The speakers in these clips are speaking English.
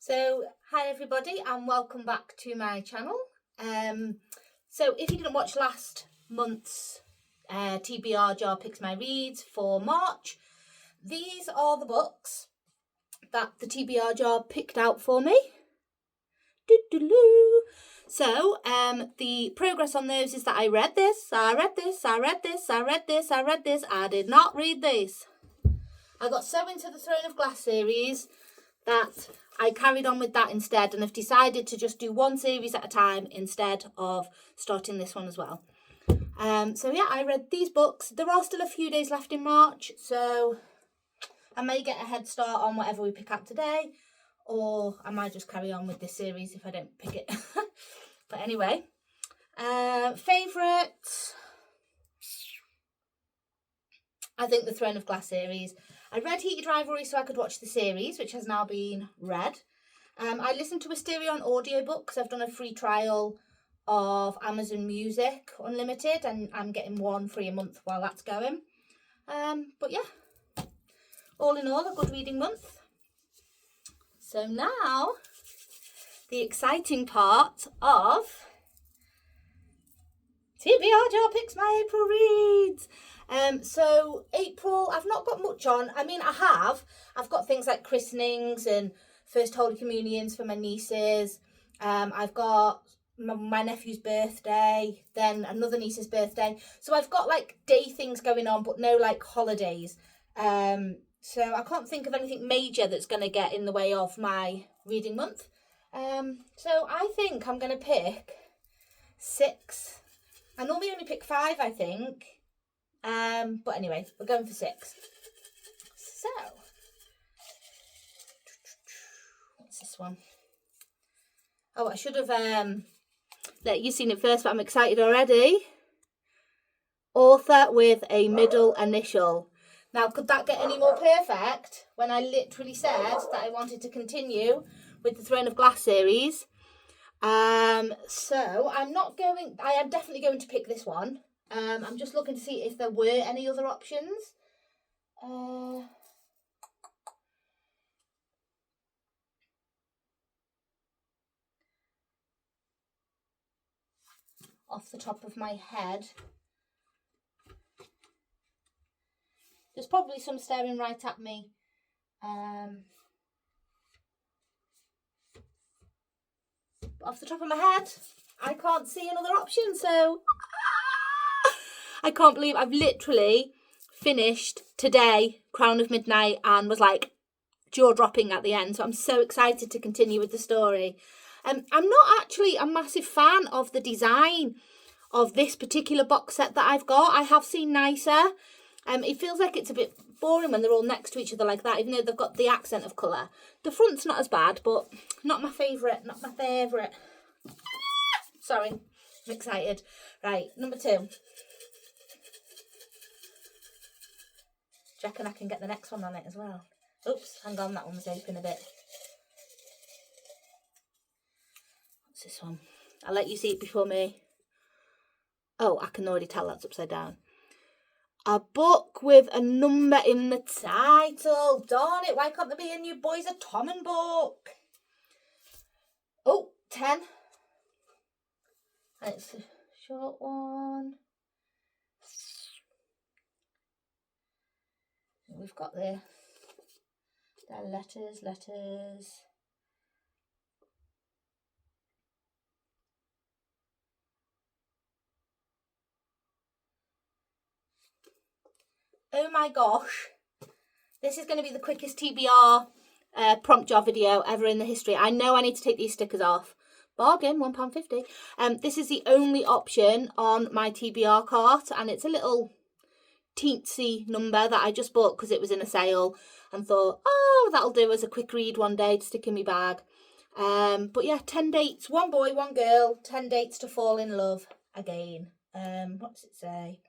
So hi everybody and welcome back to my channel. So if you didn't watch last month's TBR Jar Picks My Reads for March, these are the books that the TBR Jar picked out for me. So the progress on those is that I read this, I read this, I read this, I read this, I read this, I did not read this. I got so into the Throne of Glass series that I carried on with that instead and have decided to just do one series at a time instead of starting this one as well. So yeah, I read these books. There are still a few days left in March, so I may get a head start on whatever we pick up today, or I might just carry on with this series if I don't pick it. But anyway, favourite, I think the Throne of Glass series. I read Heated Rivalry so I could watch the series, which has now been read. I listened to Wisteria on audiobook because I've done a free trial of Amazon Music Unlimited and I'm getting one free a month while that's going. But yeah, all in all, a good reading month. So now, the exciting part of TBR Jar Picks My April Reads. So April, I've not got much on. I mean, I've got things like christenings and first Holy Communions for my nieces. I've got my nephew's birthday, then another niece's birthday. So I've got like day things going on, but no like holidays. So I can't think of anything major that's going to get in the way of my reading month. So I think I'm going to pick 6. I normally only pick 5, I think. But anyway, we're going for 6. So, what's this one? Oh, I should have let you seen it first, but I'm excited already. Author with a middle initial. Now, could that get any more perfect when I literally said that I wanted to continue with the Throne of Glass series? So I am definitely going to pick this one. I'm just looking to see if there were any other options. Off the top of my head. There's probably some staring right at me. Off the top of my head, I can't see another option, so I can't believe I've literally finished today Crown of Midnight and was like jaw-dropping at the end, so I'm so excited to continue with the story. I'm not actually a massive fan of the design of this particular box set that I've got. I have seen nicer. It feels like it's a bit boring when they're all next to each other like that, even though they've got the accent of colour. The front's not as bad, but not my favourite, not my favourite. Sorry, I'm excited. Right, number 2. Do you reckon I can get the next one on it as well? Oops, hang on, that one was open a bit. What's this one? I'll let you see it before me. Oh, I can already tell that's upside down. A book with a number in the title. Darn it, why can't there be a New Boys of Tommen book? Oh, 10. And it's a short one. We've got the letters. Oh my gosh. This is going to be the quickest TBR prompt jar video ever in the history. I know I need to take these stickers off. Bargain, £1.50. This is the only option on my TBR cart, and it's a little teensy number that I just bought because it was in a sale and thought, oh, that'll do as a quick read one day to stick in my bag. But yeah, 10 dates, 1 boy, 1 girl, 10 dates to fall in love again. What does it say?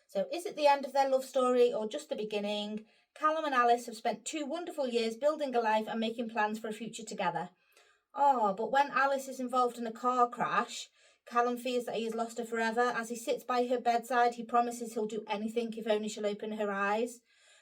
So, is it the end of their love story or just the beginning? Callum and Alice have spent 2 wonderful years building a life and making plans for a future together. Oh, but when Alice is involved in a car crash, Callum fears that he has lost her forever. As he sits by her bedside, he promises he'll do anything if only she'll open her eyes.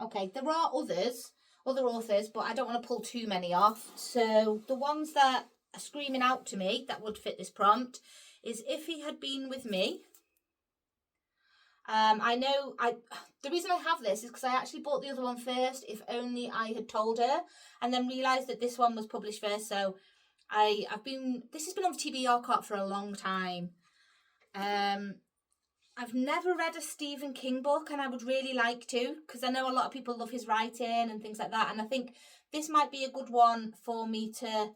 Okay, there are other authors, but I don't want to pull too many off. So the ones that are screaming out to me that would fit this prompt is If He Had Been With Me. The reason I have this is because I actually bought the other one first, If Only I Had Told Her, and then realised that this one was published first. So this has been on the TBR cart for a long time. I've never read a Stephen King book, and I would really like to, because I know a lot of people love his writing and things like that, and I think this might be a good one for me to,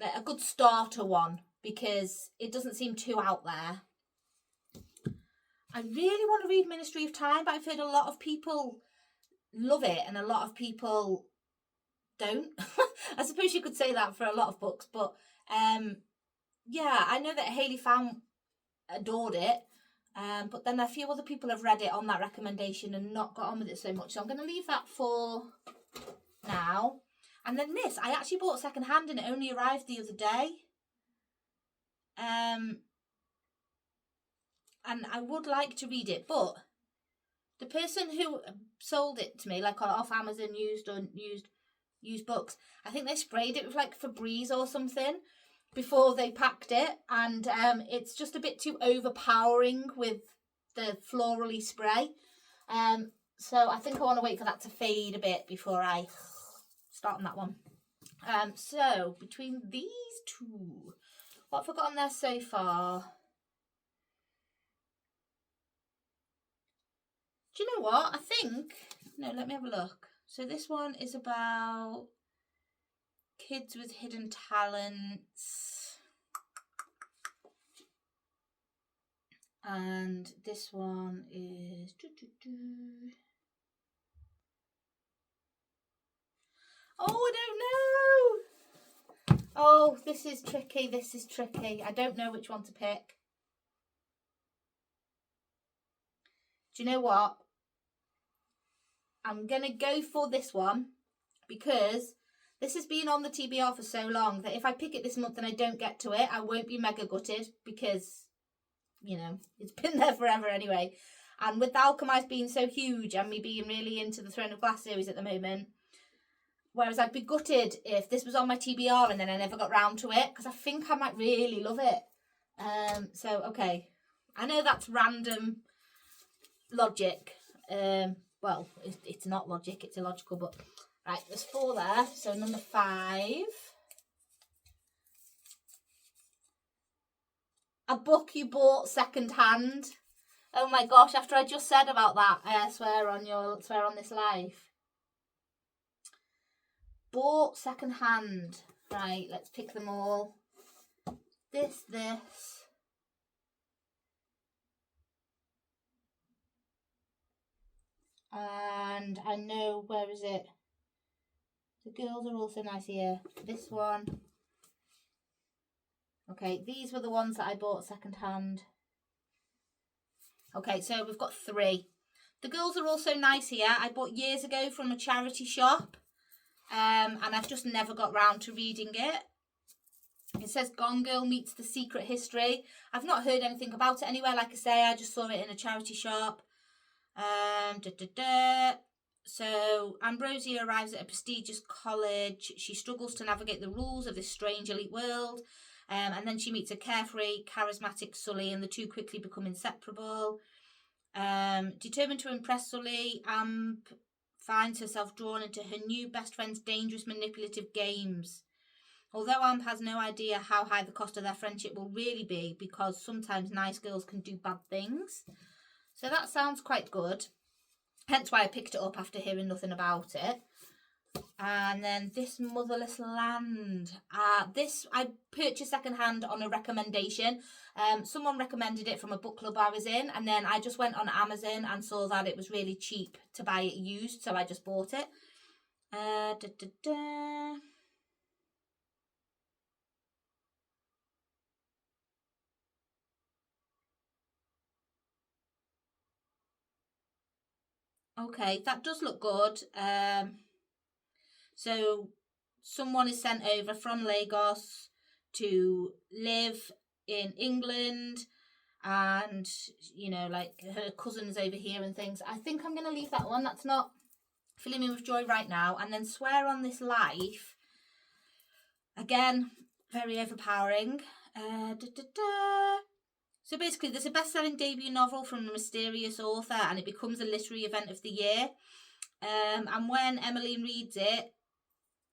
like, a good starter one, because it doesn't seem too out there. I really want to read Ministry of Time, but I've heard a lot of people love it and a lot of people don't. I suppose you could say that for a lot of books, but yeah, I know that Hayley Fan adored it, but then a few other people have read it on that recommendation and not got on with it so much, so I'm going to leave that for now. And then this, I actually bought second hand and it only arrived the other day. And I would like to read it, but the person who sold it to me, like off Amazon used books, I think they sprayed it with like Febreze or something before they packed it, and it's just a bit too overpowering with the florally spray. So I think I want to wait for that to fade a bit before I start on that one. So between these two, what have I got on there so far? Do you know what? I think, no, let me have a look. So this one is about kids with hidden talents. And this one is... Oh, I don't know. Oh, this is tricky. This is tricky. I don't know which one to pick. Do you know what? I'm going to go for this one because this has been on the TBR for so long that if I pick it this month and I don't get to it, I won't be mega gutted because, you know, it's been there forever anyway. And with the Alchemist being so huge and me being really into the Throne of Glass series at the moment, whereas I'd be gutted if this was on my TBR and then I never got round to it, because I think I might really love it. So, okay. I know that's random logic. Well, it's not logic, it's illogical, but right, there's 4 there. So number 5. A book you bought second hand. Oh my gosh, after I just said about that, I swear on this life. Bought second hand. Right, let's pick them all. This. And I know, where is it? The girls are also nice here. This one. Okay, these were the ones that I bought second hand. Okay, so we've got 3. The girls are also nice here. I bought years ago from a charity shop. And I've just never got round to reading it. It says Gone Girl Meets the Secret History. I've not heard anything about it anywhere. Like I say, I just saw it in a charity shop. So Ambrosia arrives at a prestigious college. She struggles to navigate the rules of this strange elite world. And then she meets a carefree, charismatic Sully, and the two quickly become inseparable. Determined to impress Sully, Amp finds herself drawn into her new best friend's dangerous manipulative games. Although Amp has no idea how high the cost of their friendship will really be, because sometimes nice girls can do bad things. So that sounds quite good. Hence why I picked it up after hearing nothing about it. And then This Motherless Land. This I purchased secondhand on a recommendation. Someone recommended it from a book club I was in, and then I just went on Amazon and saw that it was really cheap to buy it used, so I just bought it. Okay, that does look good. So someone is sent over from Lagos to live in England, and, you know, like her cousins over here and things. I think I'm going to leave that one. That's not filling me with joy right now. And then Swear on This Life. Again, very overpowering. So basically, there's a best-selling debut novel from a mysterious author, and it becomes a literary event of the year. And when Emmeline reads it,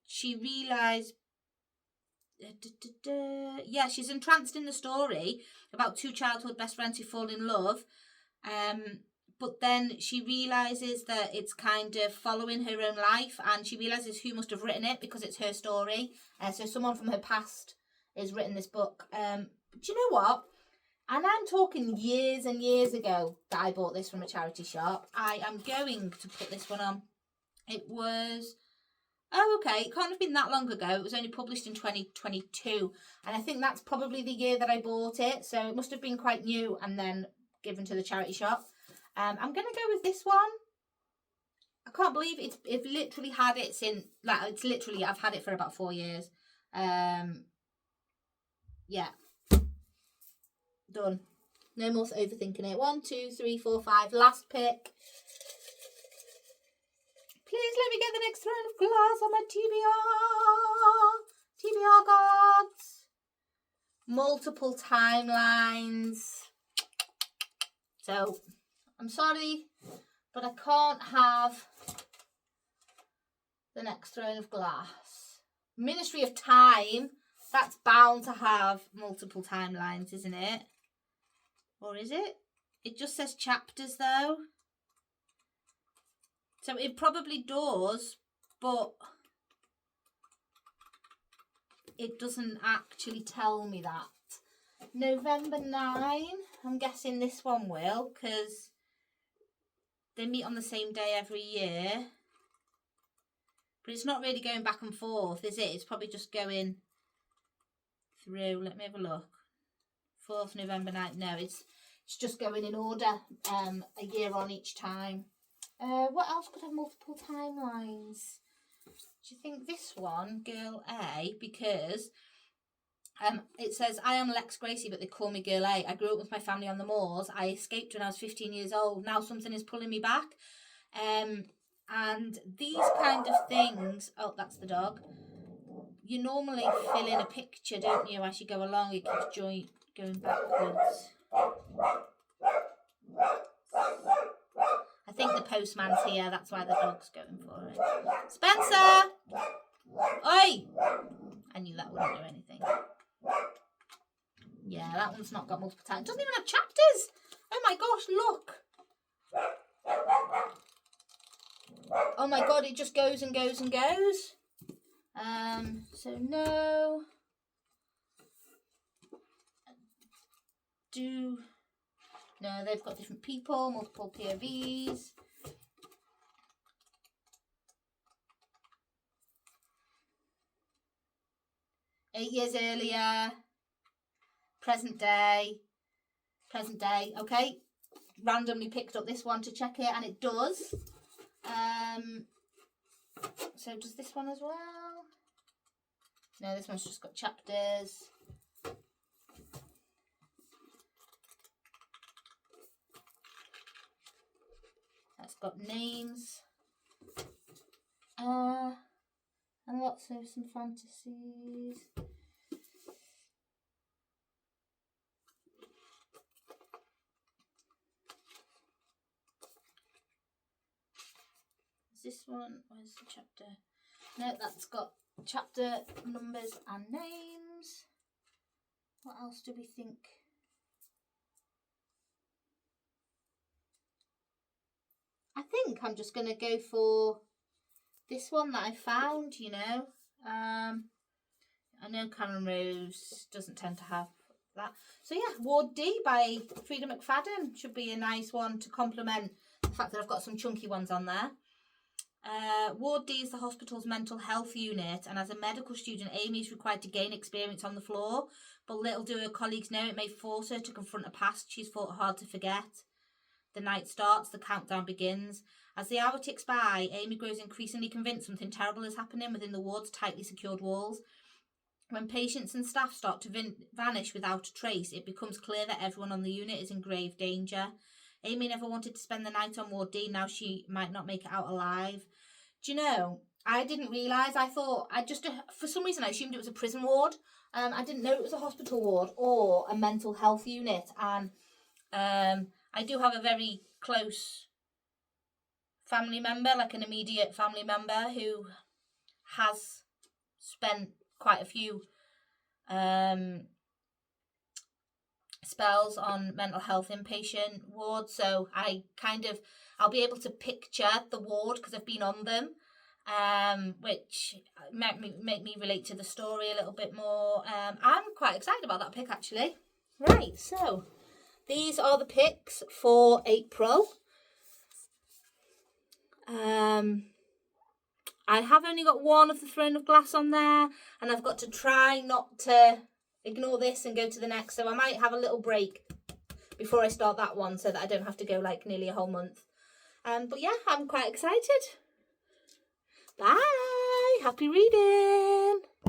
she realised, she's entranced in the story about two childhood best friends who fall in love. But then she realises that it's kind of following her own life, and she realises who must have written it because it's her story. So someone from her past has written this book. But do you know what? And I'm talking years and years ago that I bought this from a charity shop. I am going to put this one on. It was... Oh, okay. It can't have been that long ago. It was only published in 2022. And I think that's probably the year that I bought it. So it must have been quite new and then given to the charity shop. I'm going to go with this one. I can't believe it's literally had it since... Like, it's literally... I've had it for about 4 years. Yeah. Done. No more overthinking it. 1, 2, 3, 4, 5. Last pick. Please let me get the next throne of glass on my TBR. TBR gods. Multiple timelines. So, I'm sorry, but I can't have the next throne of glass. Ministry of Time. That's bound to have multiple timelines, isn't it? Or is it? It just says chapters, though. So it probably does, but it doesn't actually tell me that. November 9, I'm guessing this one will, because they meet on the same day every year. But it's not really going back and forth, is it? It's probably just going through. Let me have a look. 4th November 9. No, it's just going in order, a year on each time. What else could have multiple timelines? Do you think this one, Girl A, because it says, I am Lex Gracie, but they call me Girl A. I grew up with my family on the moors. I escaped when I was 15 years old. Now something is pulling me back. And these kind of things, oh, that's the dog. You normally fill in a picture, don't you, as you go along. It keeps going backwards. I think the postman's here, that's why the dog's going for it. Spencer! Oi! I knew that wouldn't do anything. Yeah, that one's not got multiple times. It doesn't even have chapters! Oh my gosh, look! Oh my god, it just goes and goes and goes. So no. No, they've got different people, multiple POVs. Eight years earlier. Present day. Okay. Randomly picked up this one to check it, and it does. So does this one as well? No, this one's just got chapters. That's got names. And lots of some fantasies. Is this one? Where's the chapter? No, that's got chapter numbers and names. What else do we think? I think I'm just going to go for this one that I found, you know. I know Cameron Rose doesn't tend to have that. So yeah, Ward D by Frida McFadden should be a nice one to complement the fact that I've got some chunky ones on there. Ward D is the hospital's mental health unit, and as a medical student, Amy is required to gain experience on the floor, but little do her colleagues know it may force her to confront a past she's fought hard to forget. The night starts, the countdown begins. As the hour ticks by, Amy grows increasingly convinced something terrible is happening within the ward's tightly secured walls. When patients and staff start to vanish without a trace, it becomes clear that everyone on the unit is in grave danger. Amy never wanted to spend the night on Ward D. Now she might not make it out alive. Do you know, I didn't realise. I thought, for some reason, I assumed it was a prison ward. I didn't know it was a hospital ward or a mental health unit. And I do have a very close family member, like an immediate family member, who has spent quite a few spells on mental health inpatient wards, so I'll be able to picture the ward because I've been on them, which make me relate to the story a little bit more. I'm quite excited about that pick, actually. Right, so these are the picks for April. I have only got one of the Throne of Glass on there, and I've got to try not to ignore this and go to the next, so I might have a little break before I start that one so that I don't have to go like nearly a whole month. But yeah, I'm quite excited. Bye! Happy reading!